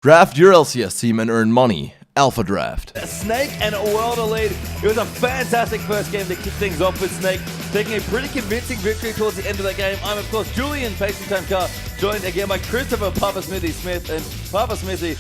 Draft your LCS team and earn money. Alpha Draft. Snake and World Elite. It was a fantastic first game to kick things off with Snake, taking a pretty convincing victory towards the end of that game. I'm, of course, Julian Pacing Time Car, joined again by Christopher Papa Smithy Smith. And Papa Smithy,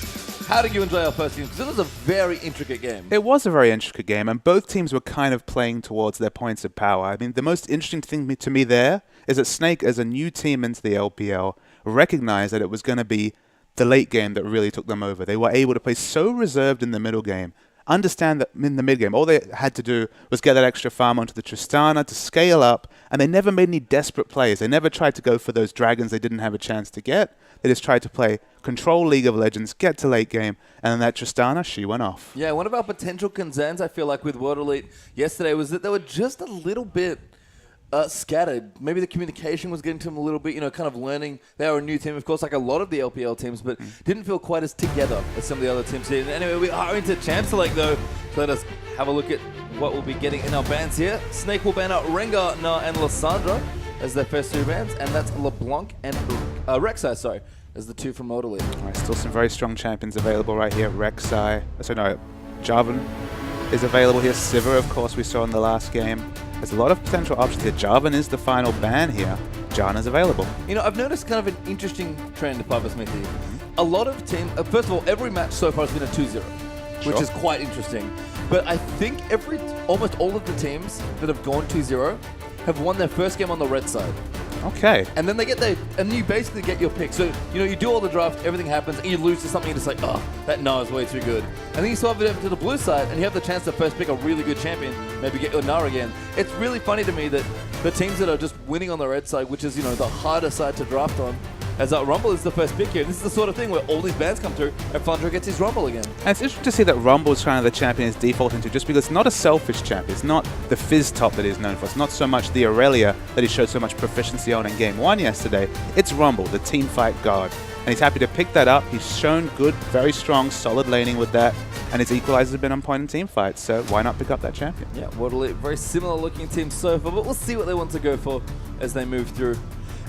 how did you enjoy our first game? Because it was a very intricate game. It was a very intricate game, and both teams were kind of playing towards their points of power. I mean, the most interesting thing to me there is that Snake, as a new team into the LPL, recognized that it was going to be the late game that really took them over. They were able to play so reserved in the middle game, understand that in the mid game, all they had to do was get that extra farm onto the Tristana to scale up, and they never made any desperate plays. They never tried to go for those dragons they didn't have a chance to get. They just tried to play control League of Legends, get to late game, and then that Tristana, she went off. Yeah, one of our potential concerns, I feel like, with World Elite yesterday was that they were just a little bit scattered. Maybe the communication was getting to them a little bit, kind of learning. They are a new team, of course, like a lot of the LPL teams, but didn't feel quite as together as some of the other teams did. Anyway, we are into Chancellor League, though. So let us have a look at what we'll be getting in our bans here. Snake will ban out Rengar, Na, and Lissandra as their first two bans, and that's LeBlanc and Rek'Sai, as the two from World Elite. All right, still some very strong champions available right here. Rek'Sai, Jarvan is available here. Sivir, of course, we saw in the last game. There's a lot of potential options here. Jarvan is the final ban here. Janna's available. I've noticed kind of an interesting trend, Papa Smithy. A lot of teams, first of all, every match so far has been a 2-0, which is quite interesting. But I think almost all of the teams that have gone 2-0 have won their first game on the red side. Okay. And then they get and you basically get your pick. So, you do all the draft, everything happens, and you lose to something, you're just like, oh, that Na is way too good. And then you swap it over to the blue side, and you have the chance to first pick a really good champion, maybe get your Na again. It's really funny to me that the teams that are just winning on the red side, which is, the harder side to draft on, as Rumble is the first pick here. And this is the sort of thing where all these bans come through, and Flandre gets his Rumble again. And it's interesting to see that Rumble is kind of the champion is defaulting to, just because it's not a selfish champion. It's not the Fizz top that he's known for. It's not so much the Aurelia that he showed so much proficiency on in Game 1 yesterday. It's Rumble, the team fight god. And he's happy to pick that up. He's shown good, very strong, solid laning with that. And his equalizers have been on point in team fights, so why not pick up that champion? Yeah, World Elite, very similar looking team so far, but we'll see what they want to go for as they move through.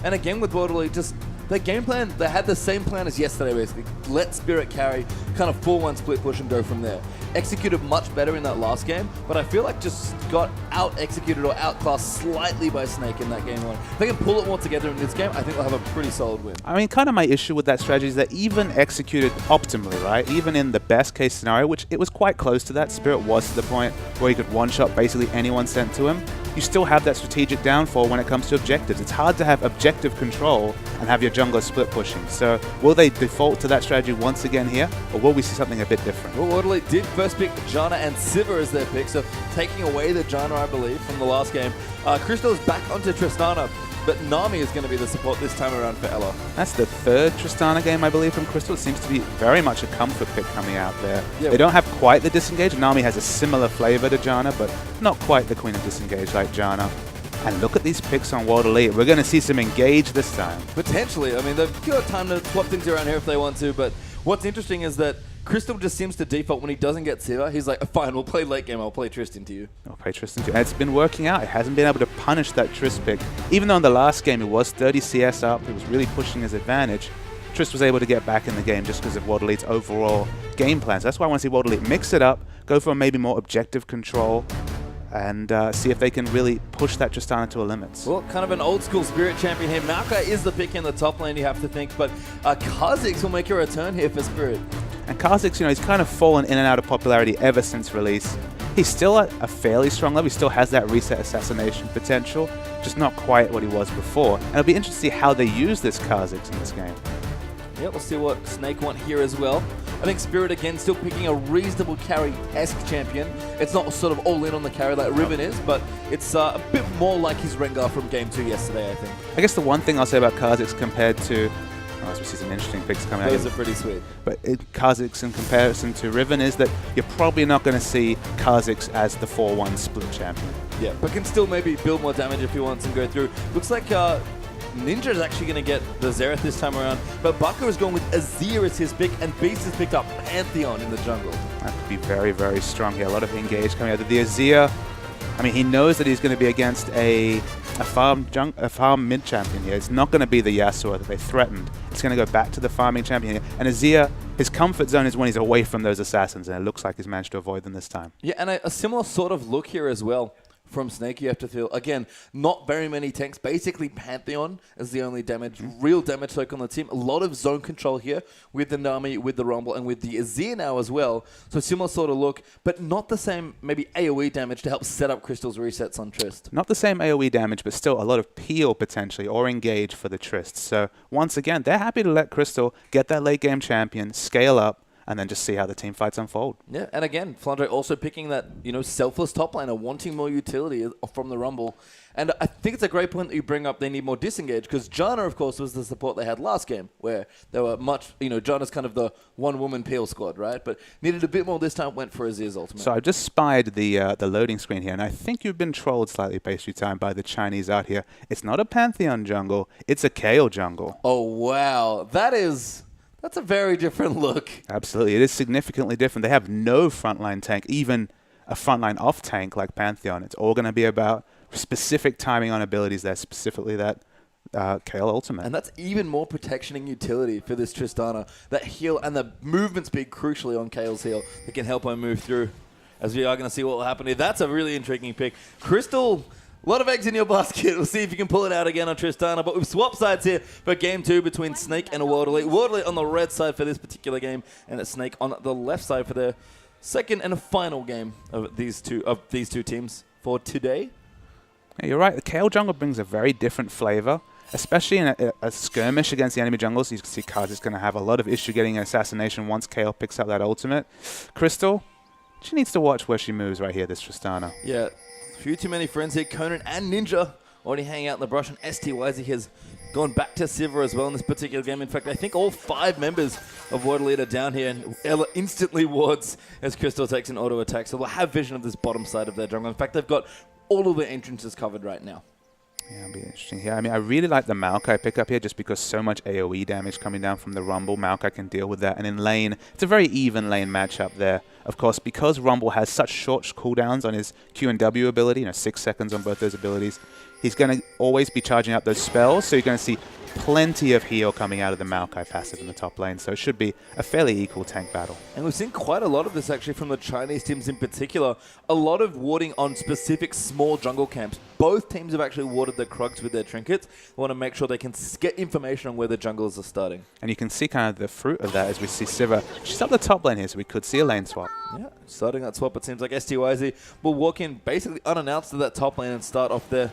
And again with World Elite, just their game plan, they had the same plan as yesterday, basically. Let Spirit carry, kind of 4-1 split push and go from there. Executed much better in that last game, but I feel like just got out-executed or outclassed slightly by Snake in that game one. If they can pull it more together in this game, I think they'll have a pretty solid win. I mean, kind of my issue with that strategy is that even executed optimally, right? Even in the best case scenario, which it was quite close to that, Spirit was to the point where he could one-shot basically anyone sent to him. You still have that strategic downfall when it comes to objectives. It's hard to have objective control and have your jungler split pushing. So will they default to that strategy once again here, or will we see something a bit different? Well, World Elite did first pick Janna and Sivir as their pick, so taking away the Janna, I believe, from the last game. Crystal is back onto Tristana, but Nami is going to be the support this time around for Ela. That's the third Tristana game, I believe, from Crystal. It seems to be very much a comfort pick coming out there. Yeah. They don't have quite the disengage. Nami has a similar flavor to Janna, but not quite the queen of disengage like Janna. And look at these picks on World Elite. We're going to see some engage this time. Potentially. I mean, they've got time to swap things around here if they want to, but what's interesting is that Crystal just seems to default when he doesn't get Sivir. He's like, fine, we'll play late game. I'll play Tristan to you. I'll play Tristan to you. And it's been working out. He hasn't been able to punish that Trist pick. Even though in the last game he was 30 CS up, he was really pushing his advantage, Trist was able to get back in the game just because of World Elite's overall game plans. That's why I want to see World Elite mix it up, go for maybe more objective control, and see if they can really push that Tristana to a limit. Well, kind of an old school Spirit champion here. Maokai is the pick in the top lane, you have to think, but Kha'Zix will make a return here for Spirit. And Kha'Zix, he's kind of fallen in and out of popularity ever since release. He's still at a fairly strong level. He still has that reset assassination potential, just not quite what he was before. And it'll be interesting to see how they use this Kha'Zix in this game. Yeah, we'll see what Snake want here as well. I think Spirit, again, still picking a reasonable carry-esque champion. It's not sort of all in on the carry like Riven is, but it's a bit more like his Rengar from Game 2 yesterday, I think. I guess the one thing I'll say about Kha'Zix compared to... as we see some interesting picks coming out. Those are pretty sweet. But Kha'Zix in comparison to Riven is that you're probably not going to see Kha'Zix as the 4-1 split champion. Yeah, but can still maybe build more damage if he wants and go through. Looks like Ninja is actually going to get the Xerath this time around, but Bucker is going with Azir as his pick, and Beast has picked up Pantheon in the jungle. That could be very, very strong here. A lot of engage coming out of the Azir. I mean, he knows that he's going to be against a farm mid champion here. It's not going to be the Yasuo that they threatened. It's going to go back to the farming champion here. And Azir, his comfort zone is when he's away from those assassins, and it looks like he's managed to avoid them this time. Yeah, and a similar sort of look here as well from Snake. You have to feel, again, not very many tanks. Basically, Pantheon is the only real damage token on the team. A lot of zone control here with the Nami, with the Rumble, and with the Azir now as well. So similar sort of look, but not the same maybe AoE damage to help set up Crystal's resets on Trist. Not the same AoE damage, but still a lot of peel potentially, or engage for the Trist. So once again, they're happy to let Crystal get that late game champion, scale up, and then just see how the team fights unfold. Yeah, and again, Flandre also picking that, selfless top laner, wanting more utility from the Rumble. And I think it's a great point that you bring up they need more disengage, because Janna, of course, was the support they had last game, where they were much, Janna's kind of the one-woman peel squad, right? But needed a bit more this time, went for Azir's ultimate. So I just spied the loading screen here, and I think you've been trolled slightly, Pastry Time, by the Chinese out here. It's not a Pantheon jungle, it's a Kayle jungle. Oh, wow. That's a very different look. Absolutely. It is significantly different. They have no frontline tank, even a frontline off tank like Pantheon. It's all going to be about specific timing on abilities there, specifically that Kayle ultimate. And that's even more protection and utility for this Tristana. That heal and the movement speed crucially on Kayle's heal that can help her move through. As we are going to see what will happen here. That's a really intriguing pick. Crystal, a lot of eggs in your basket. We'll see if you can pull it out again on Tristana. But we've swapped sides here for Game 2 between Snake and World Elite. World Elite on the red side for this particular game, and it's Snake on the left side for their second and final game of these two teams for today. Yeah, you're right. The Kayle jungle brings a very different flavor, especially in a skirmish against the enemy jungles. You can see Kaz is going to have a lot of issue getting an assassination once Kayle picks up that ultimate. Crystal, she needs to watch where she moves right here, this Tristana. Yeah. Few too many friends here. Conan and Ninja already hanging out in the brush, and STYZ has gone back to Sivir as well in this particular game. In fact, I think all 5 members of World Elite are down here, and Ella instantly wards as Crystal takes an auto attack. So they'll have vision of this bottom side of their jungle. In fact, they've got all of their entrances covered right now. Yeah, it'll be interesting here. I mean, I really like the Maokai pickup here just because so much AoE damage coming down from the Rumble. Maokai can deal with that. And in lane, it's a very even lane matchup there. Of course, because Rumble has such short cooldowns on his Q and W ability, 6 seconds on both those abilities, he's going to always be charging up those spells. So you're going to see plenty of heal coming out of the Maokai passive in the top lane. So it should be a fairly equal tank battle. And we've seen quite a lot of this actually from the Chinese teams in particular. A lot of warding on specific small jungle camps. Both teams have actually warded their Krugs with their trinkets. They want to make sure they can get information on where the junglers are starting. And you can see kind of the fruit of that as we see Sivir. She's up the top lane here, so we could see a lane swap. Yeah, starting that swap, it seems like STYZ will walk in basically unannounced to that top lane and start off there.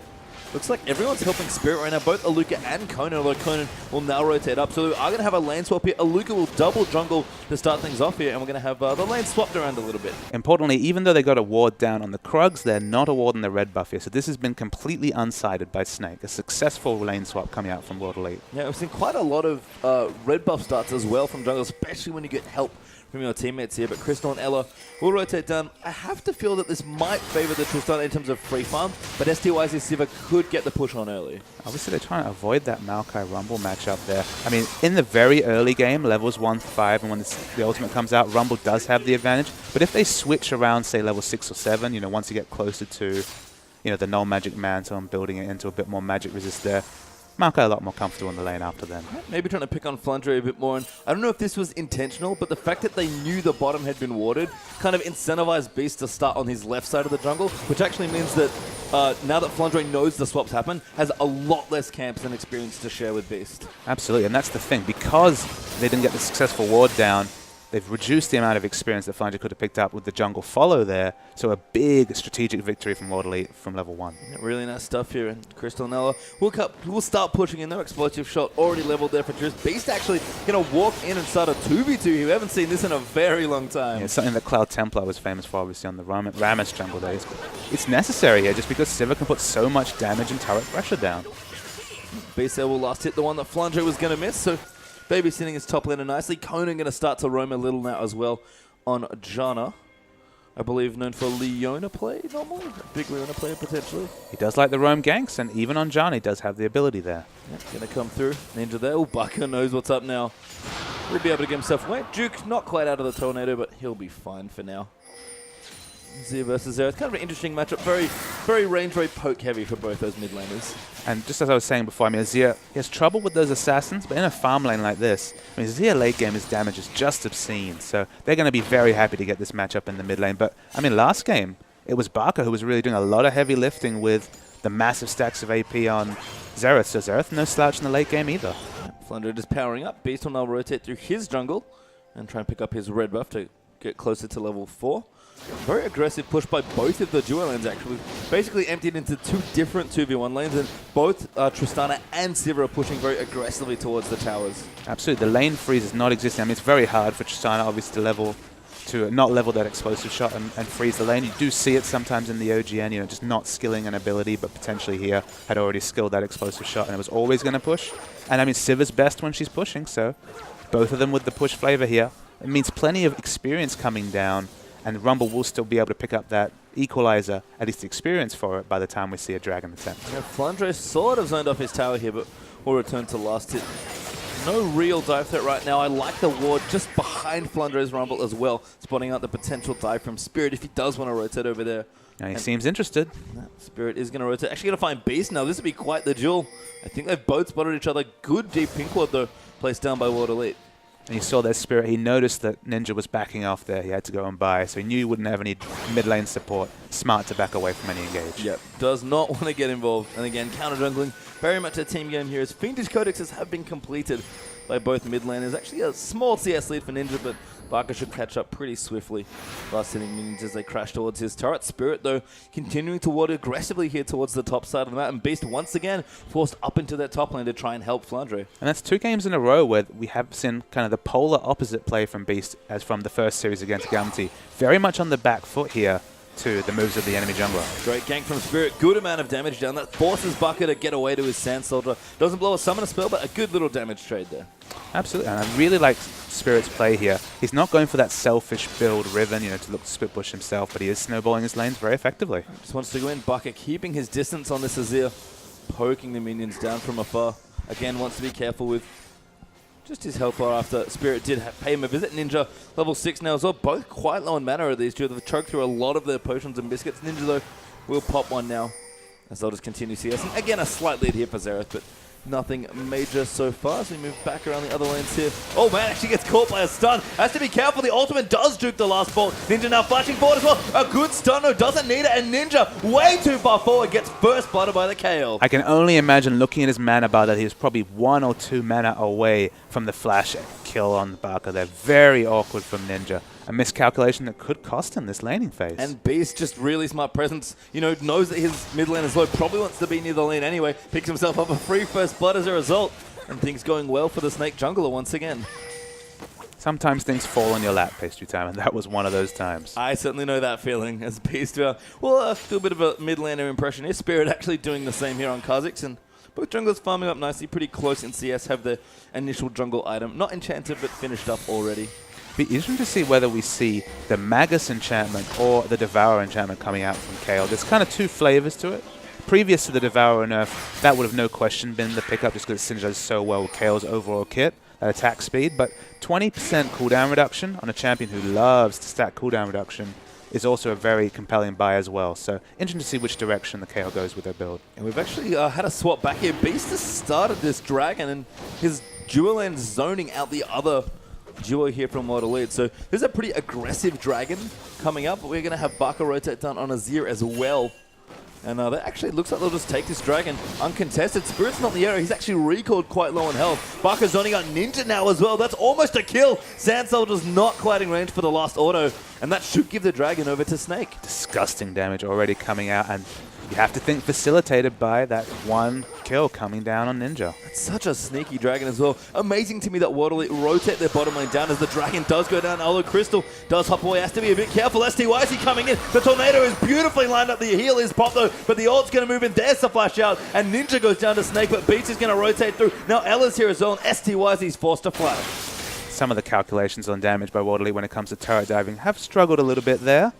Looks like everyone's helping Spirit right now, both Aluka and Conan, although Conan will now rotate up. So we are going to have a lane swap here. Aluka will double jungle to start things off here, and we're going to have the lane swapped around a little bit. Importantly, even though they got a ward down on the Krugs, they're not a ward on the red buff here. So this has been completely unsided by Snake. A successful lane swap coming out from World Elite. Yeah, we've seen quite a lot of red buff starts as well from jungle, especially when you get help from your teammates here, but Crystal and Ella will rotate down. I have to feel that this might favor the Tristana in terms of free farm, but STYZ Sivir could get the push on early. Obviously, they're trying to avoid that Maokai Rumble matchup there. I mean, in the very early game, levels 1 to 5, and when the ultimate comes out, Rumble does have the advantage. But if they switch around, say, level 6 or 7, once you get closer to, the null magic mantle and building it into a bit more magic resist there, Maokai a lot more comfortable in the lane after then. Maybe trying to pick on Flandre a bit more. And I don't know if this was intentional, but the fact that they knew the bottom had been warded kind of incentivized Beast to start on his left side of the jungle, which actually means that now that Flandre knows the swaps happen, has a lot less camps and experience to share with Beast. Absolutely, and that's the thing. Because they didn't get the successful ward down, they've reduced the amount of experience that Flandre could have picked up with the jungle follow there. So a big strategic victory from World Elite from level 1. Yeah, really nice stuff here. And Crystal and Ella will start pushing in their explosive shot already leveled there for Trist. Beast actually going to walk in and start a 2v2 here. We haven't seen this in a very long time. Yeah, it's something that Cloud Templar was famous for, obviously, on the Rammus jungle days. It's necessary here just because Sivir can put so much damage and turret pressure down. Beast there will last hit the one that Flandre was going to miss. So babysitting his top laner nicely. Conan going to start to roam a little now as well on Janna. I believe known for Leona play normally. A big Leona player potentially. He does like the roam ganks, and even on Janna he does have the ability there. Yeah, going to come through. Ninja there. Oh, Baka knows what's up now. He'll be able to get himself away. Duke not quite out of the tornado, but he'll be fine for now. Zia versus Zero. It's kind of an interesting matchup. Very range, very poke heavy for both those mid laners. And just as I was saying before, I mean, Zia, he has trouble with those assassins, but in a farm lane like this, I mean, Zia late game, his damage is just obscene. So they're going to be very happy to get this matchup in the mid lane. But, I mean, last game, it was Barker who was really doing a lot of heavy lifting with the massive stacks of AP on Xerath. So Xerath, no slouch in the late game either. Flunder just powering up. Beast will now rotate through his jungle and try and pick up his red buff to get closer to level 4. Very aggressive push by both of the duo lanes, actually. Basically emptied into 2 different 2v1 lanes, and both Tristana and Sivir are pushing very aggressively towards the towers. Absolutely. The lane freeze is not existing. I mean, it's very hard for Tristana, obviously, to not level that explosive shot and freeze the lane. You do see it sometimes in the OGN, you know, just not skilling an ability, but potentially here had already skilled that explosive shot and it was always going to push. And I mean, Sivir's best when she's pushing, so both of them with the push flavor here. It means plenty of experience coming down, and Rumble will still be able to pick up that equalizer, at least the experience for it, by the time we see a Dragon attempt. Yeah, Flandre sort of zoned off his tower here, but will return to last hit. No real dive threat right now. I like the ward just behind Flandre's Rumble as well, spotting out the potential dive from Spirit if he does want to rotate over there. And he seems interested. Spirit is going to rotate. Actually going to find Beast now. This would be quite the duel. I think they've both spotted each other. Good deep pink ward though, placed down by World Elite. And you saw that Spirit. He noticed that Ninja was backing off there. He had to go and buy, so he knew he wouldn't have any mid lane support. Smart to back away from any engage. Yep, does not want to get involved. And again, counter jungling, very much a team game here as Fiendish Codexes have been completed by both mid laners. Actually a small CS lead for Ninja, but Barker should catch up pretty swiftly. Last hitting minions as they crash towards his turret. Spirit, though, continuing to ward aggressively here towards the top side of the map. And Beast, once again, forced up into that top lane to try and help Flandre. And that's 2 games in a row where we have seen kind of the polar opposite play from Beast as from the first series against Gamti. Very much on the back foot here to the moves of the enemy jungler. Great gank from Spirit. Good amount of damage down. That forces Barker to get away to his Sand Soldier. Doesn't blow a summoner spell, but a good little damage trade there. Absolutely, and I really like Spirit's play here. He's not going for that selfish build Riven, you know, to look to split push himself, but he is snowballing his lanes very effectively. Just wants to go in. Barker keeping his distance on this Azir, poking the minions down from afar. Again, wants to be careful with just his health bar after Spirit did pay him a visit. Ninja, level 6 now as well. Both quite low in mana are these two. They've choked through a lot of their potions and biscuits. Ninja, though, will pop one now as they'll just continue CS. And again, a slight lead here for Xerath, but nothing major so far as we move back around the other lanes here. Oh man, actually gets caught by a stun. Has to be careful. The ultimate does juke the last bolt. Ninja now flashing forward as well. A good stun, though, doesn't need it. And Ninja, way too far forward, gets first blooded by the KO. I can only imagine looking at his mana bar that he was probably 1 or 2 mana away from the flash kill on Barker. They're very awkward from Ninja. A miscalculation that could cost him this laning phase. And Beast, just really smart presence, you know, knows that his mid lane is low, probably wants to be near the lane anyway, picks himself up a free first blood as a result, and things going well for the Snake jungler once again. Sometimes things fall on your lap, Pastry Time, and that was one of those times. I certainly know that feeling as Beast. Do a bit of a mid laner impression here. Spirit actually doing the same here on Kha'Zix, and both junglers farming up nicely, pretty close in CS, have their initial jungle item, not enchanted but finished up already. Be interesting to see whether we see the Magus enchantment or the Devourer enchantment coming out from Kayle. There's kind of 2 flavors to it. Previous to the Devourer nerf, that would have no question been the pickup just because it synergizes so well with Kayle's overall kit, that attack speed. But 20% cooldown reduction on a champion who loves to stack cooldown reduction is also a very compelling buy as well. So interesting to see which direction the Kayle goes with their build. And we've actually had a swap back here. Beast has started this dragon and his dual lane zoning out the other duo here from World Elite. So there's a pretty aggressive dragon coming up, but we're going to have Barker rotate down on Azir as well. And that actually looks like they'll just take this dragon uncontested. Spirit's not in the area. He's actually recalled quite low on health. Barker's zoning out Ninja now as well. That's almost a kill. Sand Soldier's not quite in range for the last auto, and that should give the dragon over to Snake. Disgusting damage already coming out, and you have to think facilitated by that 1 kill coming down on Ninja. It's such a sneaky dragon as well. Amazing to me that World Elite rotate their bottom lane down as the dragon does go down. Although Crystal does hop away, has to be a bit careful. STYC coming in. The tornado is beautifully lined up. The heal is popped though, but the ult's going to move in. There's the flash out, and Ninja goes down to Snake, but Beats is going to rotate through. Now Ella's here as well, and STYC's forced to flash. Some of the calculations on damage by World Elite when it comes to turret diving have struggled a little bit there.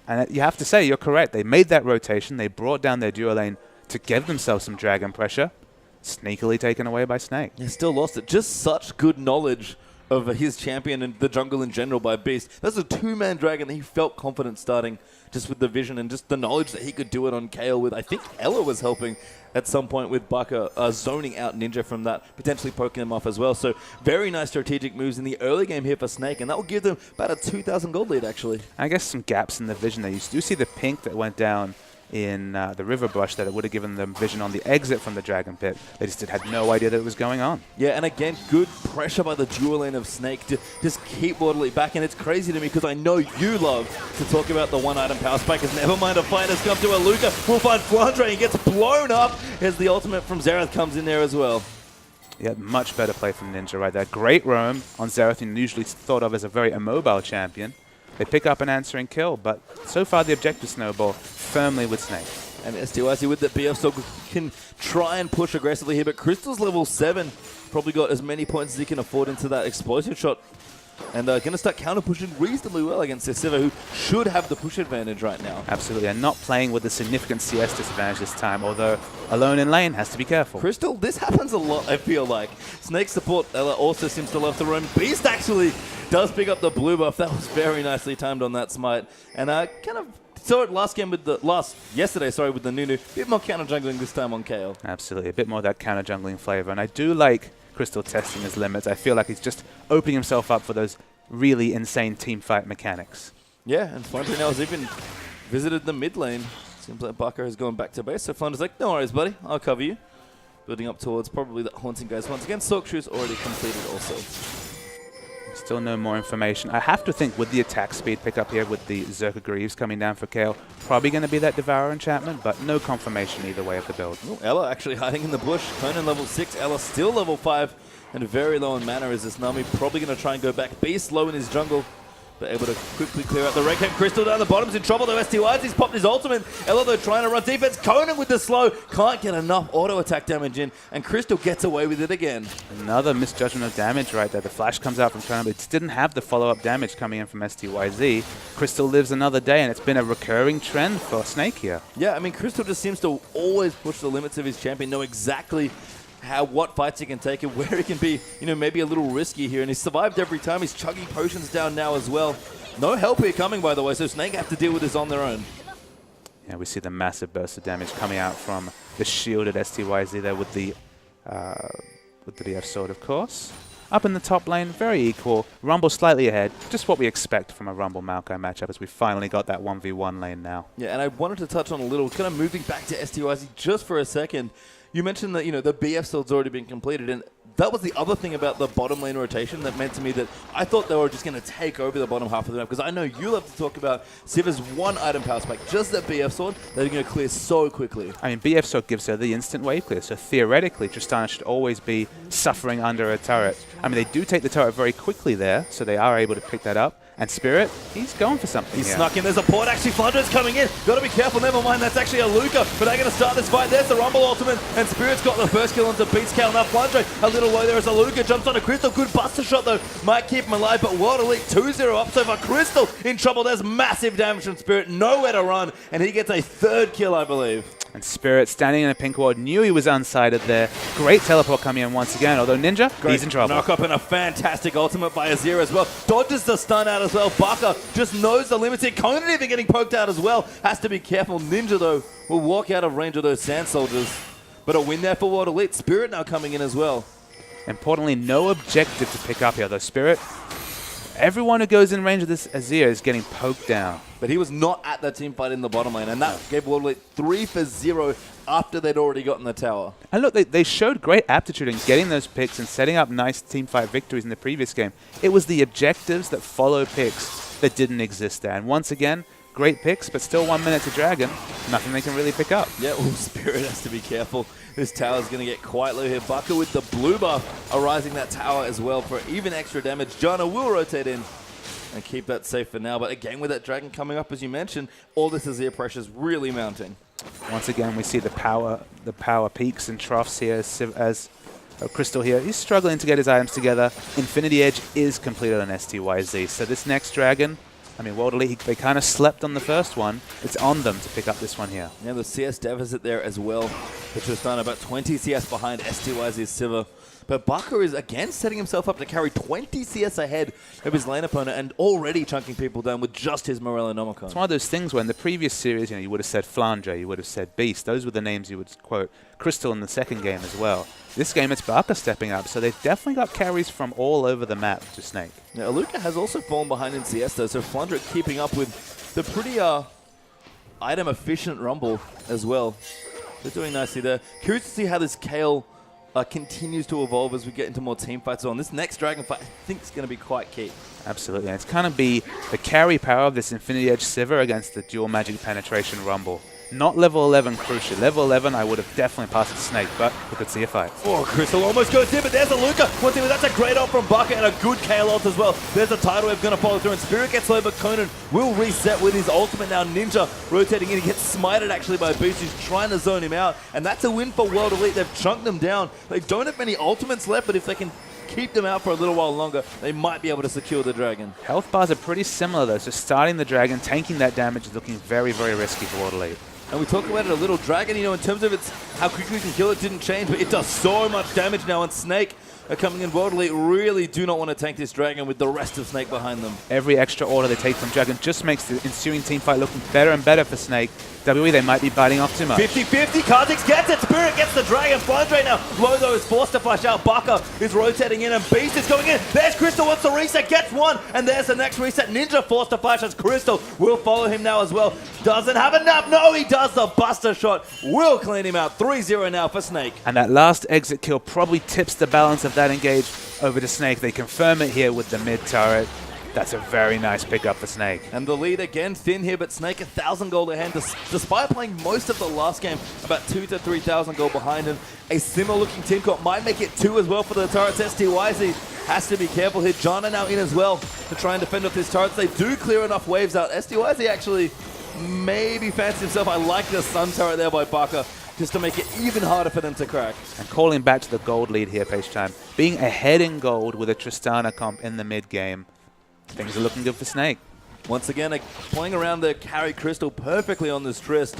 And you have to say, you're correct. They made that rotation. They brought down their duo lane to give themselves some dragon pressure. Sneakily taken away by Snake. They still lost it. Just such good knowledge of his champion and the jungle in general by Beast. That's a two-man dragon that he felt confident starting just with the vision and just the knowledge that he could do it on Kayle with. I think Ella was helping at some point with Baka zoning out Ninja from that, potentially poking him off as well. So very nice strategic moves in the early game here for Snake, and that will give them about a 2,000 gold lead, actually. I guess some gaps in the vision there. You do see the pink that went down in the river brush that it would have given them vision on the exit from the dragon pit. They just had no idea that it was going on. Yeah, and again, good pressure by the dual lane of Snake to just keep Waterley back. And it's crazy to me because I know you love to talk about the one-item power spike. Because never mind, a fight has come to Aluka. We'll find Flandre and gets blown up as the ultimate from Xerath comes in there as well. Yeah, much better play from Ninja right there. Great roam on Xerath, usually thought of as a very immobile champion. They pick up an answering kill, but so far the objective snowball firmly with Snake. And STYC with the BF so can try and push aggressively here, but Crystal's level 7. Probably got as many points as he can afford into that explosive shot. And going to start counter-pushing reasonably well against Sivir, who should have the push advantage right now. Absolutely, and not playing with a significant CS disadvantage this time, although alone in lane has to be careful. Crystal, this happens a lot, I feel like. Snake support Ella also seems to love to roam. Beast actually does pick up the blue buff. That was very nicely timed on that smite. And kind of saw it yesterday with the Nunu. Bit more counter jungling this time on Kayle. Absolutely, a bit more of that counter jungling flavor. And I do like Crystal testing his limits. I feel like he's just opening himself up for those really insane team fight mechanics. Yeah, and Flandre now has even visited the mid lane. Seems like Baka has gone back to base. So Flandre's like, no worries, buddy. I'll cover you. Building up towards probably the Haunting guys once again. Silk Shoe's already completed also. Still no more information. I have to think with the attack speed pickup here with the Zerka Greaves coming down for Kayle, probably going to be that Devourer enchantment, but no confirmation either way of the build. Ooh, Ella actually hiding in the bush. Conan level 6, Ella still level 5, and very low in mana is this Nami. Probably going to try and go back. Beast low in his jungle, but able to quickly clear out the Red Cap. Crystal down the bottom's in trouble though. STYs, he's popped his ultimate. Ella though trying to run defense. Conan with the slow. Can't get enough auto attack damage in, and Crystal gets away with it again. Another misjudgment of damage right there. The flash comes out from Conan, but it didn't have the follow-up damage coming in from STYZ. Crystal lives another day, and it's been a recurring trend for Snake here. Yeah, I mean, Crystal just seems to always push the limits of his champion, know exactly what fights he can take and where he can be, maybe a little risky here. And he's survived every time. He's chugging potions down now as well. No help here coming, by the way, so Snake have to deal with this on their own. Yeah, we see the massive burst of damage coming out from the shielded STYZ there with the BF sword, of course. Up in the top lane, very equal. Rumble slightly ahead. Just what we expect from a Rumble Maokai matchup as we finally got that 1v1 lane now. Yeah, and I wanted to touch on a little, kind of moving back to STYZ just for a second. You mentioned that, the BF sword's already been completed, and that was the other thing about the bottom lane rotation that meant to me that I thought they were just going to take over the bottom half of the map, because I know you love to talk about Sivir's one item power spike, just that BF sword, they're going to clear so quickly. I mean, BF sword gives her the instant wave clear, so theoretically Tristana should always be suffering under a turret. I mean, they do take the turret very quickly there, so they are able to pick that up. And Spirit, he's going for something. He's snuck in. There's a port. Actually, Flandre's coming in. Got to be careful. Never mind. That's actually a Luca. But they're going to start this fight. There's the Rumble ultimate. And Spirit's got the first kill onto Beast Kayle. Now Flandre a little low there as a Luca jumps on a Crystal. Good buster shot, though. Might keep him alive. But World Elite 2-0 up. So far, Crystal in trouble. There's massive damage from Spirit. Nowhere to run. And he gets a third kill, I believe. And Spirit standing in a pink ward, knew he was unsighted there. Great teleport coming in once again, although Ninja, he's in trouble. Knock up and a fantastic ultimate by Azir as well. Dodges the stun out as well. Baka just knows the limits here. Conan even getting poked out as well. Has to be careful. Ninja, though, will walk out of range of those Sand Soldiers. But a win there for World Elite. Spirit now coming in as well. Importantly, no objective to pick up here, though. Spirit, everyone who goes in range of this Azir is getting poked down. But he was not at that team fight in the bottom lane, and that gave World Elite 3-0 after they'd already gotten the tower. And look, they showed great aptitude in getting those picks and setting up nice team fight victories in the previous game. It was the objectives that follow picks that didn't exist there. And once again, great picks, but still 1 minute to Dragon. Nothing they can really pick up. Yeah, well, Spirit has to be careful. This tower's going to get quite low here. Baka with the blue buff, arising that tower as well for even extra damage. Janna will rotate in and keep that safe for now. But again, with that Dragon coming up, as you mentioned, all this Azir pressure is really mounting. Once again, we see the power peaks and troughs here as Crystal here. He's struggling to get his items together. Infinity Edge is completed on STYZ. So this next Dragon, I mean, World Elite, they kind of slept on the first one. It's on them to pick up this one here. Yeah, the CS deficit there as well. For Tristana, about 20 CS behind STYZ's Sivir. But Baka is again setting himself up to carry 20 CS ahead of his lane opponent and already chunking people down with just his Morellonomicon. It's one of those things where in the previous series, you would have said Flandre, you would have said Beast. Those were the names you would quote. Crystal in the second game as well. This game, it's Baka stepping up, so they've definitely got carries from all over the map to Snake. Now, Aluka has also fallen behind in CS, though, so Flandre keeping up with the pretty item-efficient Rumble as well. They're doing nicely there. Curious to see how this Kayle continues to evolve as we get into more team fights on. This next Dragon fight, I think, is going to be quite key. Absolutely. And it's going to be the carry power of this Infinity Edge Sivir against the dual magic penetration Rumble. Not level 11 Crucial. Level 11, I would have definitely passed to Snake, but we could see a fight. Oh, Crystal almost goes in, but there's a Luca. Once again, that's a great ult from Baka and a good Kayle ult as well. There's a tidal wave going to follow through, and Spirit gets low, but Conan will reset with his ultimate now. Ninja rotating in. He gets smited actually by Beast, who's trying to zone him out, and that's a win for World Elite. They've chunked them down. They don't have many ultimates left, but if they can keep them out for a little while longer, they might be able to secure the Dragon. Health bars are pretty similar though, so starting the Dragon, tanking that damage is looking very, very risky for World Elite. And we talk about it a little. Dragon, in terms of how quickly we can kill it, didn't change, but it does so much damage now. And Snake are coming in. World Elite really do not want to tank this Dragon with the rest of Snake behind them. Every extra order they take from Dragon just makes the ensuing team fight looking better and better for Snake. WE, they might be biting off too much. 50-50, Kha'Zix gets it, Spirit gets the Dragon, Flandre now, Lozo is forced to flash out, Baka is rotating in, and Beast is going in, there's Crystal, wants to reset, gets one, and there's the next reset, Ninja forced to flash as Crystal will follow him now as well, doesn't have enough, no he does, the Buster shot will clean him out, 3-0 now for Snake. And that last exit kill probably tips the balance of that engage over to Snake. They confirm it here with the mid turret. That's a very nice pickup for Snake. And the lead again thin here, but Snake 1,000 gold ahead, despite playing most of the last game, about 2,000 to 3,000 gold behind him. A similar looking team comp might make it 2 as well for the turrets. STYZ has to be careful here. Janna now in as well to try and defend with his turrets. They do clear enough waves out. STYZ actually maybe fancies himself. I like the sun turret there by Baka, just to make it even harder for them to crack. And calling back to the gold lead here, Page Time. Being ahead in gold with a Tristana comp in the mid game, things are looking good for Snake. Once again, playing around the carry Crystal perfectly on this Trist.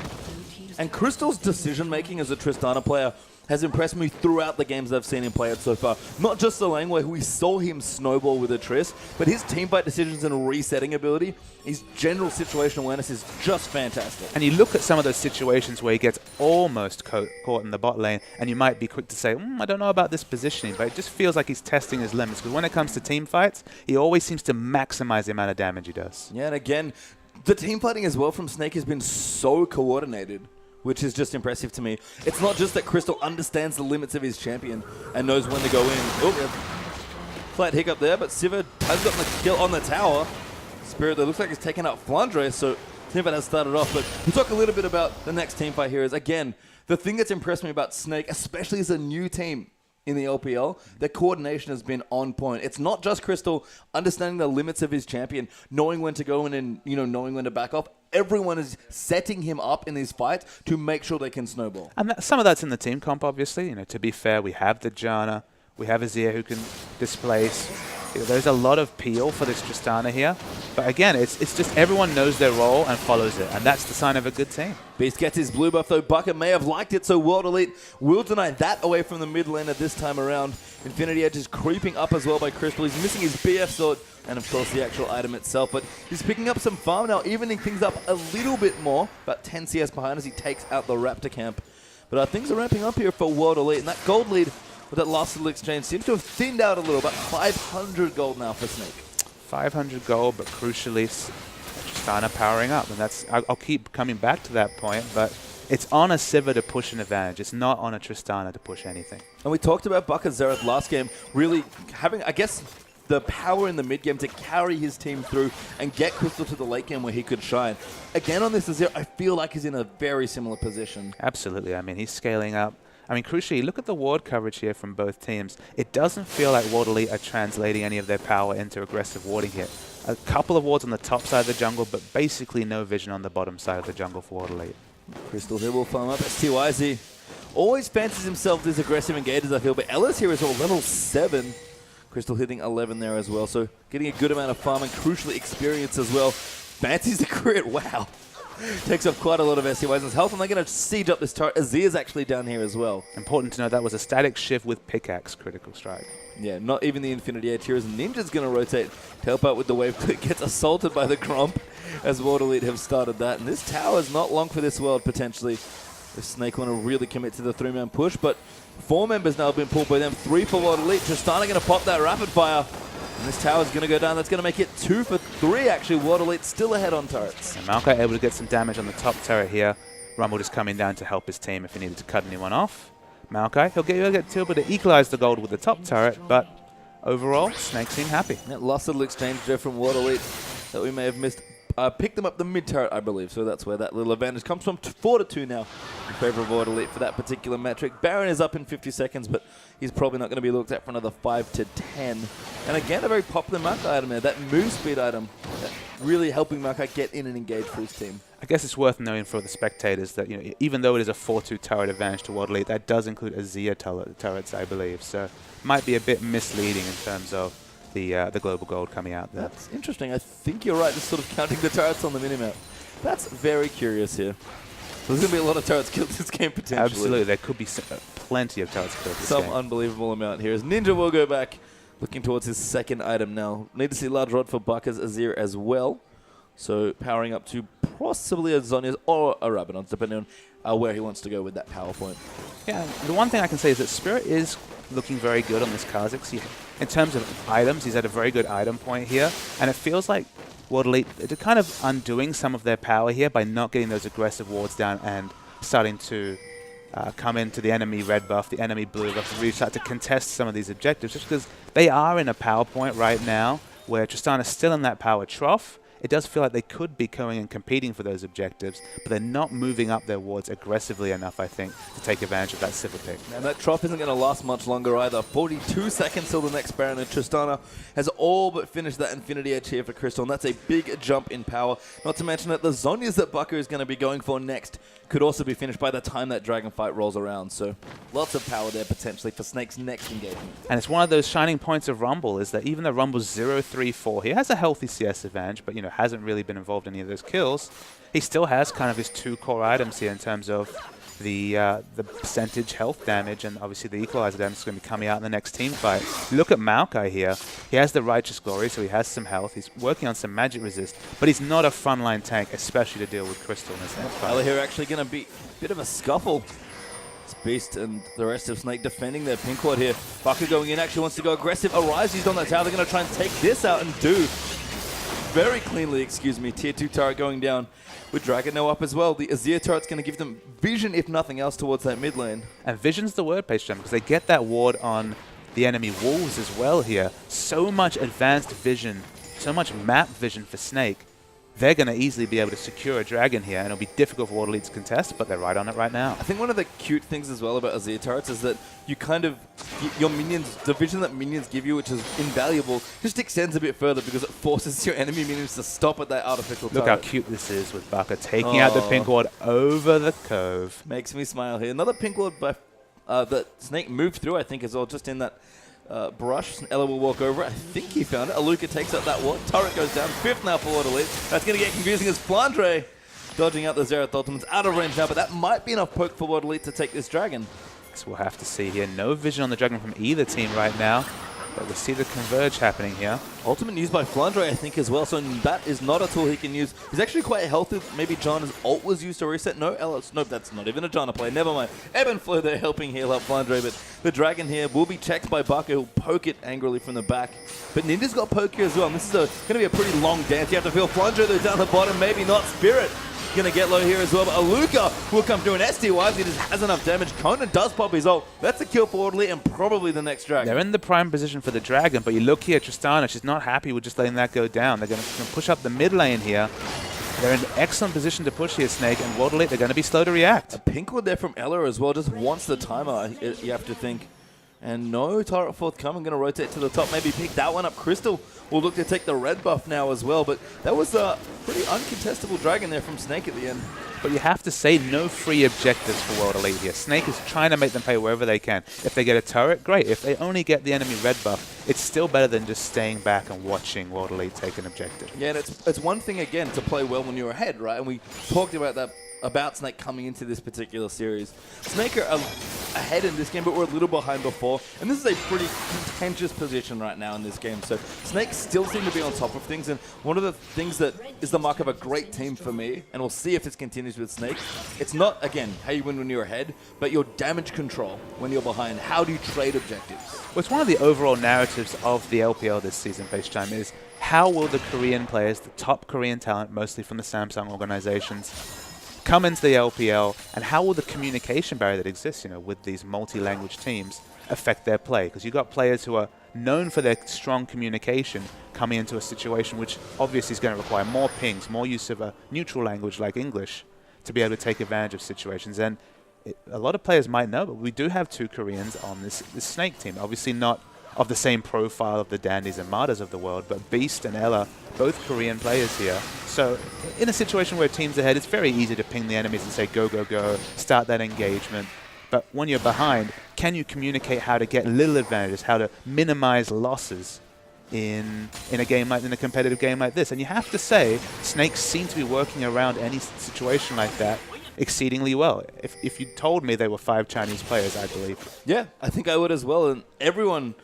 And Crystal's decision-making as a Tristana player has impressed me throughout the games I've seen him play it so far. Not just the lane where we saw him snowball with a Trist, but his teamfight decisions and resetting ability, his general situational awareness is just fantastic. And you look at some of those situations where he gets almost caught in the bot lane, and you might be quick to say, I don't know about this positioning, but it just feels like he's testing his limits, because when it comes to team fights, he always seems to maximize the amount of damage he does. Yeah, and again, the team fighting as well from Snake has been so coordinated, which is just impressive to me. It's not just that Crystal understands the limits of his champion and knows when to go in. Oh, flat hiccup there, but Sivir has gotten the kill on the tower. Spirit, that looks like he's taken out Flandre, so teamfight has started off. But we'll talk a little bit about the next teamfight here. Is again, the thing that's impressed me about Snake, especially as a new team in the LPL, their coordination has been on point. It's not just Crystal understanding the limits of his champion, knowing when to go in and knowing when to back off. Everyone is setting him up in these fights to make sure they can snowball. And some of that's in the team comp, obviously. To be fair, we have the Janna, we have Azir who can displace. There's a lot of peel for this Tristana here. But again, it's just everyone knows their role and follows it. And that's the sign of a good team. Beast gets his blue buff, though Baka may have liked it, so World Elite will deny that away from the mid laner this time around. Infinity Edge is creeping up as well by Crystal. He's missing his BF sword and, of course, the actual item itself. But he's picking up some farm now, evening things up a little bit more. About 10 CS behind as he takes out the Raptor camp. But things are ramping up here for World Elite. And that gold lead with that last little exchange seems to have thinned out a little. About 500 gold now for Snake. 500 gold, but crucially, Tristana powering up. And that's I'll keep coming back to that point, but it's on a Sivir to push an advantage. It's not on a Tristana to push anything. And we talked about Baka Xerath last game, really having, I guess, the power in the mid game to carry his team through and get Crystal to the late game where he could shine. Again on this Azir, I feel like he's in a very similar position. Absolutely. I mean, he's scaling up. I mean, crucially, look at the ward coverage here from both teams. It doesn't feel like World Elite are translating any of their power into aggressive warding here. A couple of wards on the top side of the jungle, but basically no vision on the bottom side of the jungle for World Elite. Crystal here will farm up. STYZ always fancies himself these aggressive engagers, I feel, but Ellis here is all level 7. Crystal hitting 11 there as well, so getting a good amount of farm and crucially experience as well. Fancies the crit, wow. Takes off quite a lot of SCY's health, and they're going to siege up this turret. Azir's actually down here as well. Important to know that was a static shift with pickaxe critical strike. Yeah, not even the Infinity Edge here as Ninja's going to rotate to help out with the wave click. Gets assaulted by the Gromp as Water Elite have started that. And this tower is not long for this world, potentially. If Snake want to really commit to the 3-man push, but 4 members now have been pulled by them. 3 for Water Elite. Tristana going to pop that rapid fire. And this tower's going to go down. That's going to make it 2 for 3, actually. Water Elite still ahead on turrets. And Maokai able to get some damage on the top turret here. Rumble just coming down to help his team if he needed to cut anyone off. Maokai, he'll get able to equalize the gold with the top turret, but overall, Snake seem happy. That last little exchange there from Water Elite that we may have missed. Picked them up the mid turret, I believe, so that's where that little advantage comes from. 4-2 now in favor of Water Elite for that particular metric. Baron is up in 50 seconds, but he's probably not going to be looked at for another 5 to 10. And again, a very popular Maokai item there, that move speed item, that really helping Maokai get in and engage for his team. I guess it's worth knowing for the spectators that, you know, even though it is a 4-2 turret advantage to Water Elite, that does include Azir turrets, I believe. So might be a bit misleading in terms of the global gold coming out there. That's interesting. I think you're right, just sort of counting the turrets on the minimap. That's very curious here. There's going to be a lot of turrets killed this game potentially. Absolutely. There could be plenty of turrets killed this game. Some unbelievable amount here as Ninja will go back looking towards his second item now. Need to see large rod for Bucker's Azir as well. So powering up to possibly a Zhonya's or a Rabadon's, depending on where he wants to go with that power point. Yeah, the one thing I can say is that Spirit is looking very good on this Kha'Zix. In terms of items, he's at a very good item point here, and it feels like Water Elite are kind of undoing some of their power here by not getting those aggressive wards down and starting to come into the enemy red buff, the enemy blue buff, and really start to contest some of these objectives, just because they are in a power point right now where Tristana's still in that power trough. It does feel like they could be going and competing for those objectives, but they're not moving up their wards aggressively enough, I think, to take advantage of that Sivir pick. And that trough isn't going to last much longer either. 42 seconds till the next Baron, and Tristana has all but finished that Infinity Edge here for Crystal, and that's a big jump in power. Not to mention that the Zhonya's that Bucker is going to be going for next could also be finished by the time that Dragon Fight rolls around. So lots of power there potentially for Snake's next engagement. And it's one of those shining points of Rumble is that even though Rumble's 0-3-4, he has a healthy CS advantage, but hasn't really been involved in any of those kills. He still has kind of his 2 core items here in terms of the percentage health damage, and obviously the equalizer damage is going to be coming out in the next team fight. Look at Maokai here. He has the Righteous Glory, so he has some health. He's working on some magic resist, but he's not a frontline tank, especially to deal with Crystal in this next fight. Here actually going to be a bit of a scuffle. It's Beast and the rest of Snake defending their pink ward here. Bucker going in, actually wants to go aggressive. Arises on that tower. They're going to try and take this out and do very cleanly, excuse me. Tier 2 turret going down with Dragon now up as well. The Azir turret's going to give them vision, if nothing else, towards that mid lane. And vision's the word, Page Jam, because they get that ward on the enemy walls as well here. So much advanced vision, so much map vision for Snake. They're going to easily be able to secure a dragon here, and it'll be difficult for Water Elite to contest, but they're right on it right now. I think one of the cute things as well about Azir turrets is that you kind of, your minions, the vision that minions give you, which is invaluable, just extends a bit further because it forces your enemy minions to stop at that artificial turret. Look how cute this is with Bucker taking out the pink ward over the cove. Makes me smile here. Another pink ward by, that Snake moved through, I think, as well, just in that brush. Ella will walk over it. I think he found it. Aluka takes out that ward. Turret goes down. 5th now for Water Elite. That's going to get confusing as Flandre dodging out the Xerath ultimates. Out of range now, but that might be enough poke for Water Elite to take this dragon. So we'll have to see here. No vision on the dragon from either team right now. But we see the converge happening here. Ultimate used by Flandre, I think, as well. So that is not a tool he can use. He's actually quite healthy. Maybe Janna's ult was used to reset. No, Ellis. Nope, that's not even a Janna play. Never mind. Ebb and Flow there helping heal up Flandre. But the dragon here will be checked by Bucker, who'll poke it angrily from the back. But Ninja's got poke here as well. And this is going to be a pretty long dance. You have to feel Flandre though down the bottom. Maybe not. Spirit going to get low here as well, but Aluka will come through, and STY, he just has enough damage. Conan does pop his ult. That's a kill for Water Elite and probably the next dragon. They're in the prime position for the dragon, but you look here, Tristana, she's not happy with just letting that go down. They're going to push up the mid lane here. They're in an excellent position to push here, Snake, and Water Elite, they're going to be slow to react. A pink one there from Ella as well, just wants the timer, you have to think. And no turret forthcoming, going to rotate to the top, maybe pick that one up. Crystal will look to take the red buff now as well, but that was a pretty uncontestable dragon there from Snake at the end. but you have to say no free objectives for World Elite here. Snake is trying to make them pay wherever they can. If they get a turret, great. If they only get the enemy red buff, it's still better than just staying back and watching World Elite take an objective. Yeah, and it's one thing, again, to play well when you're ahead, right? And we talked about that, about Snake coming into this particular series. Snake are ahead in this game, but we're a little behind before. And this is a pretty contentious position right now in this game. So Snake still seem to be on top of things. And one of the things that is the mark of a great team for me, and we'll see if this continues with Snake, it's not, again, how you win when you're ahead, but your damage control when you're behind. How do you trade objectives? Well, it's one of the overall narratives of the LPL this season, FaceTime, is how will the Korean players, the top Korean talent, mostly from the Samsung organizations, come into the LPL, and how will the communication barrier that exists, with these multi-language teams affect their play? Because you've got players who are known for their strong communication coming into a situation which obviously is going to require more pings, more use of a neutral language like English to be able to take advantage of situations. And a lot of players might know, but we do have 2 Koreans on this Snake team. Obviously not of the same profile of the Dandies and Martas of the world, but Beast and Ella, both Korean players here. So in a situation where team's ahead, it's very easy to ping the enemies and say, go, go, go, start that engagement. But when you're behind, can you communicate how to get little advantages, how to minimize losses in a competitive game like this? And you have to say, Snake seem to be working around any situation like that exceedingly well. If you told me they were 5 Chinese players, I'd believe. Yeah, I think I would as well. And everyone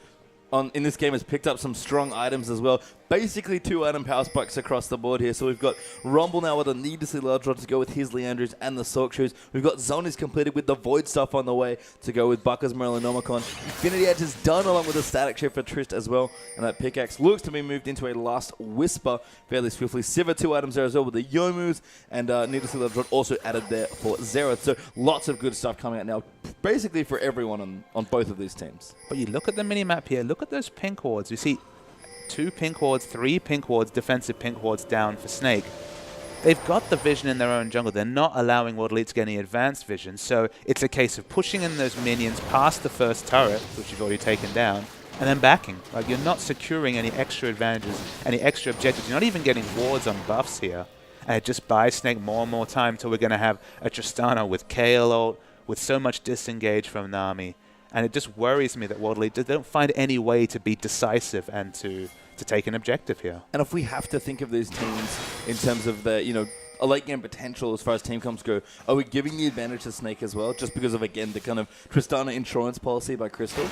in this game has picked up some strong items as well. Basically 2 item power spikes across the board here. So we've got Rumble now with a needlessly large rod to go with his Leandros and the Sork Shoes. We've got Zoni's completed with the Void stuff on the way to go with Bucker's Merlinomicon. Infinity Edge is done along with a static shift for Trist as well. And that pickaxe looks to be moved into a last Whisper fairly swiftly. Sivir 2 items there as well with the Yomus. And needlessly large rod also added there for Xerath. So lots of good stuff coming out now, basically for everyone on both of these teams. But you look at the minimap here, look at those pink wards. You see 2 pink wards, 3 pink wards, defensive pink wards down for Snake. They've got the vision in their own jungle. They're not allowing World Elite to get any advanced vision, so it's a case of pushing in those minions past the first turret, which you've already taken down, and then backing. Like, you're not securing any extra advantages, any extra objectives. You're not even getting wards on buffs here. And it just buys Snake more and more time till we're going to have a Tristana with Kayle ult, with so much disengage from Nami. And it just worries me that World Elite, they don't find any way to be decisive and to take an objective here. And if we have to think of these teams in terms of their, a late game potential as far as team comps go, are we giving the advantage to Snake as well, just because of, again, the kind of Tristana insurance policy by Crystal?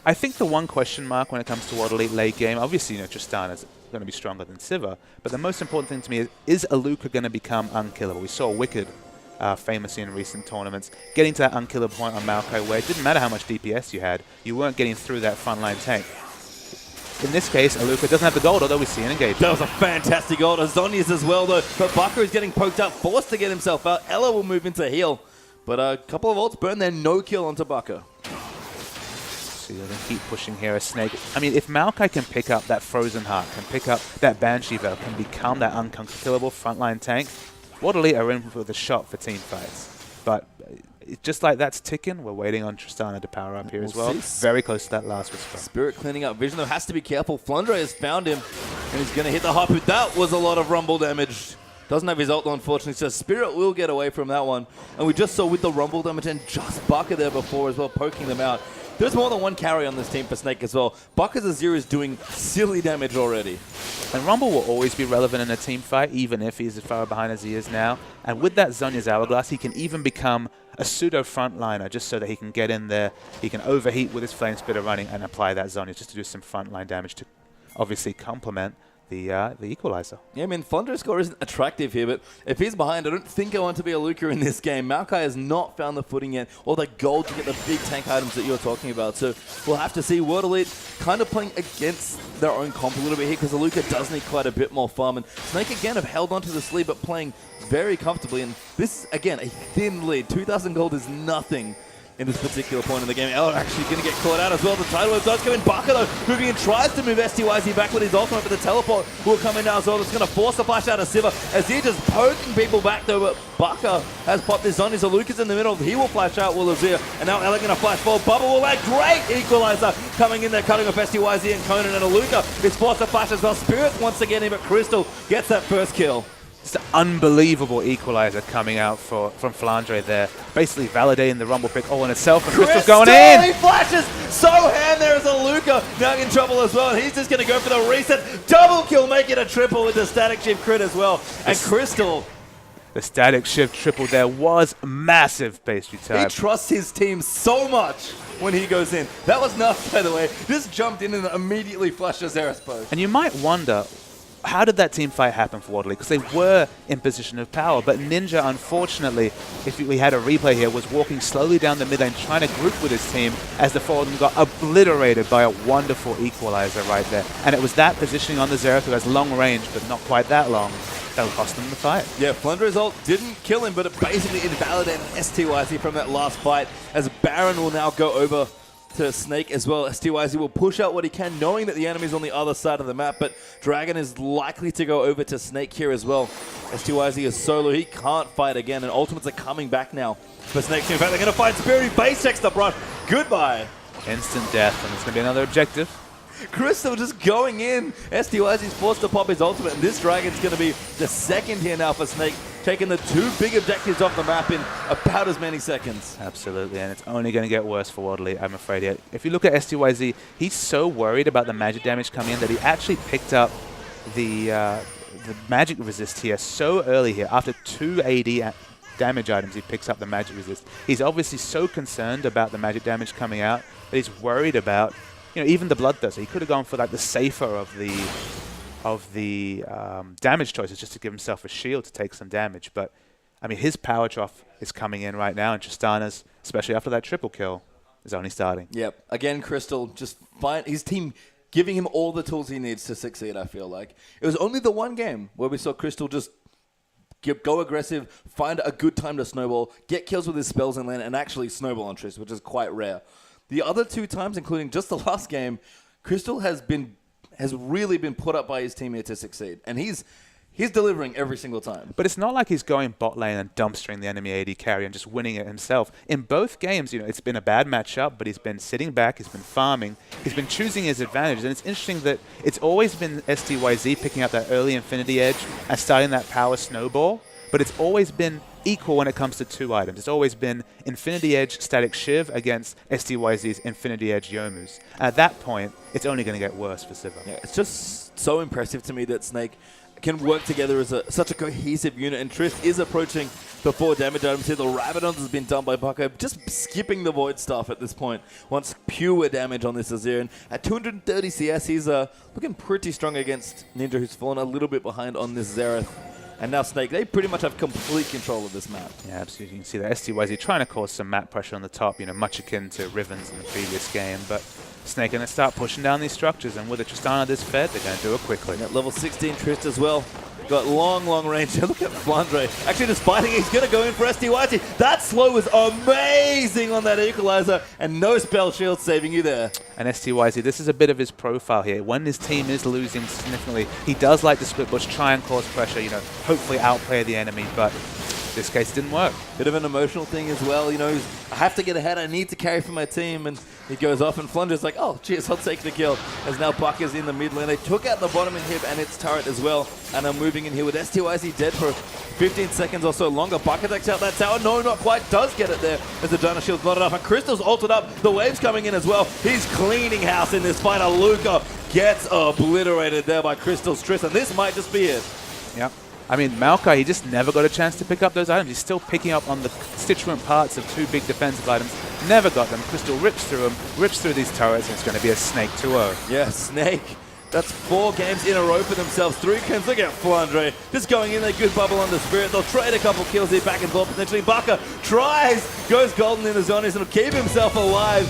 I think the one question mark when it comes to World Elite late game, obviously, Tristana's going to be stronger than Sivir, but the most important thing to me is Aluka going to become unkillable? We saw Wicked famously in recent tournaments, getting to that unkillable point on Maokai where it didn't matter how much DPS you had, you weren't getting through that frontline tank. In this case, Aluka doesn't have the gold, although we see an engagement. That was a fantastic gold. Zhonya's as well, though. But Bucker is getting poked up, forced to get himself out. Ella will move into heal. But a couple of ults burn there, no kill onto Bucker. So you're going to keep pushing here as Snake. I mean, if Maokai can pick up that Frozen Heart, can pick up that Banshee Veil, can become that unkillable frontline tank, World Elite are in for the shot for team fights. But just like that's ticking, we're waiting on Tristana to power up here as well. Very close to that last Whisper. Spirit cleaning up vision, though, has to be careful. Flundra has found him, and he's going to hit the Harpoon. That was a lot of Rumble damage. Doesn't have his ult, unfortunately, so Spirit will get away from that one. And we just saw with the Rumble damage and just Bucker there before as well, poking them out. There's more than one carry on this team for Snake as well. Bucker's Azir is doing silly damage already. And Rumble will always be relevant in a team fight, even if he's as far behind as he is now. And with that Zhonya's Hourglass, he can even become a pseudo frontliner just so that he can get in there. He can overheat with his Flame Spitter running and apply that Zhonya just to do some frontline damage to obviously complement the equalizer. Yeah, I mean, Flundra's score isn't attractive here, but if he's behind, I don't think I want to be a Luca in this game. Maokai has not found the footing yet, or the gold to get the big tank items that you're talking about. So we'll have to see. World Elite kind of playing against their own comp a little bit here, because Luca does need quite a bit more farm. And Snake, again, have held onto this lead, but playing very comfortably. And this, again, a thin lead. 2,000 gold is nothing in this particular point in the game. Ella actually going to get caught out as well. The Tidal Wave does come in. Bucker, though, moving in, tries to move STYZ back with his ultimate, but the teleport will come in now as well. That's going to force the flash out of Sivir as he just poking people back, though, but Bucker has popped his on. So Lucas in the middle. He will flash out with Azir, and now Ella going to flash forward. Bubble will add great equalizer coming in there, cutting off STYZ and Conan, and Aluka is forced to flash as well. Spirit once again in, but Crystal gets that first kill. Just an unbelievable equalizer coming out from Flandre there, basically validating the Rumble pick all in itself. And Crystal's going in! He flashes! Sohan, there's a Luca now in trouble as well. And he's just going to go for the reset. Double kill, make it a triple with the Static Shift crit as well. And Crystal... The Static Shift triple there was massive, Pastry Time. He trusts his team so much when he goes in. That was nuts, by the way. Just jumped in and immediately flushed a Xerath post. And you might wonder, how did that team fight happen for Waterley? Because they were in position of power, but Ninja, unfortunately, if we had a replay here, was walking slowly down the mid lane, trying to group with his team as the four of them got obliterated by a wonderful equalizer right there. And it was that positioning on the Xerath, who has long range, but not quite that long, that cost them the fight. Yeah, Flandre's ult didn't kill him, but it basically invalidated STYZ from that last fight, as Baron will now go over to Snake as well. STYZ will push out what he can, knowing that the enemy's on the other side of the map, but Dragon is likely to go over to Snake here as well. STYZ is solo, he can't fight again, and ultimates are coming back now for Snake. In fact, they're going to fight Spirit, he base checks the brush. Goodbye. Instant death, and it's going to be another objective. Crystal just going in. STYZ's forced to pop his ultimate, and this Dragon's going to be the second here now for Snake, taking the two big objectives off the map in about as many seconds. Absolutely, and it's only going to get worse for Waterley, I'm afraid. If you look at STYZ, he's so worried about the magic damage coming in that he actually picked up the magic resist here so early here. After 2 AD damage items, he picks up the magic resist. He's obviously so concerned about the magic damage coming out that he's worried about, you know, even the Bloodthirster. He could have gone for like the safer of the damage choices just to give himself a shield to take some damage. But, I mean, his power trough is coming in right now, and Tristana's, especially after that triple kill, is only starting. Yep. Again, Crystal just find his team giving him all the tools he needs to succeed, I feel like. It was only the one game where we saw Crystal just go aggressive, find a good time to snowball, get kills with his spells in lane, and actually snowball on Triss, which is quite rare. The other 2 times, including just the last game, Crystal has really been put up by his team here to succeed. And he's delivering every single time. But it's not like he's going bot lane and dumpstering the enemy AD carry and just winning it himself. In both games, you know, it's been a bad matchup, but he's been sitting back, he's been farming, he's been choosing his advantages. And it's interesting that it's always been STYZ picking up that early Infinity Edge and starting that power snowball, but it's always been equal when it comes to 2 items. It's always been Infinity Edge Static Shiv against STYZ's Infinity Edge Youmu's. At that point, it's only going to get worse for Sivir. Yeah, it's just so impressive to me that Snake can work together as such a cohesive unit, and Triss is approaching the 4 damage items here. The Rabadons has been done by Bucko, just skipping the Void Staff at this point. Wants pure damage on this Azir, and at 230 CS, he's looking pretty strong against Ninja, who's fallen a little bit behind on this Xerath. And now Snake, they pretty much have complete control of this map. Yeah, absolutely. You can see that STYZ trying to cause some map pressure on the top, you know, much akin to Rivens in the previous game. But Snake going to start pushing down these structures, and with a Tristana this fed, they're going to do it quickly. At level 16, Trist as well. Got long range. Look at Flandre. Actually just fighting. He's going to go in for STYZ. That slow was amazing on that equalizer, and no spell shield saving you there. And STYZ, this is a bit of his profile here. When his team is losing significantly, he does like to split bush, try and cause pressure, you know, hopefully outplay the enemy, but this case didn't work. Bit of an emotional thing as well, you know, I have to get ahead, I need to carry for my team, and he goes off, and Flunder's like, oh, cheers, I'll take the kill, as now Buck is in the mid lane. They took out the bottom inhib and its turret as well, and are moving in here with STYZ dead for 15 seconds or so longer. Buck attacks out that tower, no, not quite, does get it there, as the Giant Shield's not enough, and Crystal's ulted up, the wave's coming in as well. He's cleaning house in this fight. Luca gets obliterated there by Crystal's Triss, and this might just be it. Yep. I mean, Maokai, he just never got a chance to pick up those items. He's still picking up on the constituent parts of 2 big defensive items. Never got them. Crystal rips through them, rips through these turrets, and it's going to be a Snake 2-0. Yeah, Snake. That's 4 games in a row for themselves. 3 kills. Look at Flandre. Just going in there, good bubble on the Spirit. They'll trade a couple kills here back and forth. Potentially Baka tries, goes golden in the zone. He's going to keep himself alive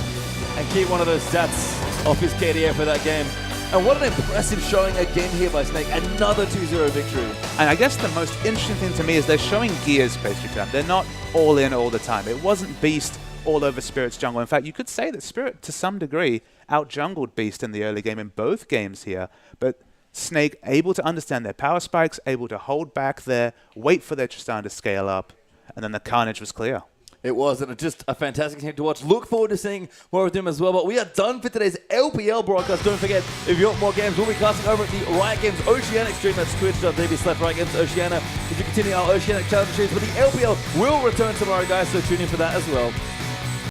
and keep one of those stats off his KDA for that game. And what an impressive showing again here by Snake. Another 2-0 victory. And I guess the most interesting thing to me is they're showing gears Pastry Time. They're not all in all the time. It wasn't Beast all over Spirit's jungle. In fact, you could say that Spirit, to some degree, out-jungled Beast in the early game in both games here. But Snake able to understand their power spikes, able to hold back there, wait for their Tristana to scale up, and then the carnage was clear. It was, and just a fantastic team to watch. Look forward to seeing more of them as well. But we are done for today's LPL broadcast. Don't forget, if you want more games, we'll be casting over at the Riot Games Oceanic stream. That's twitch.tv/Riot Games Oceania. If you continue our Oceanic challenge streams, but the LPL will return tomorrow, guys, so tune in for that as well.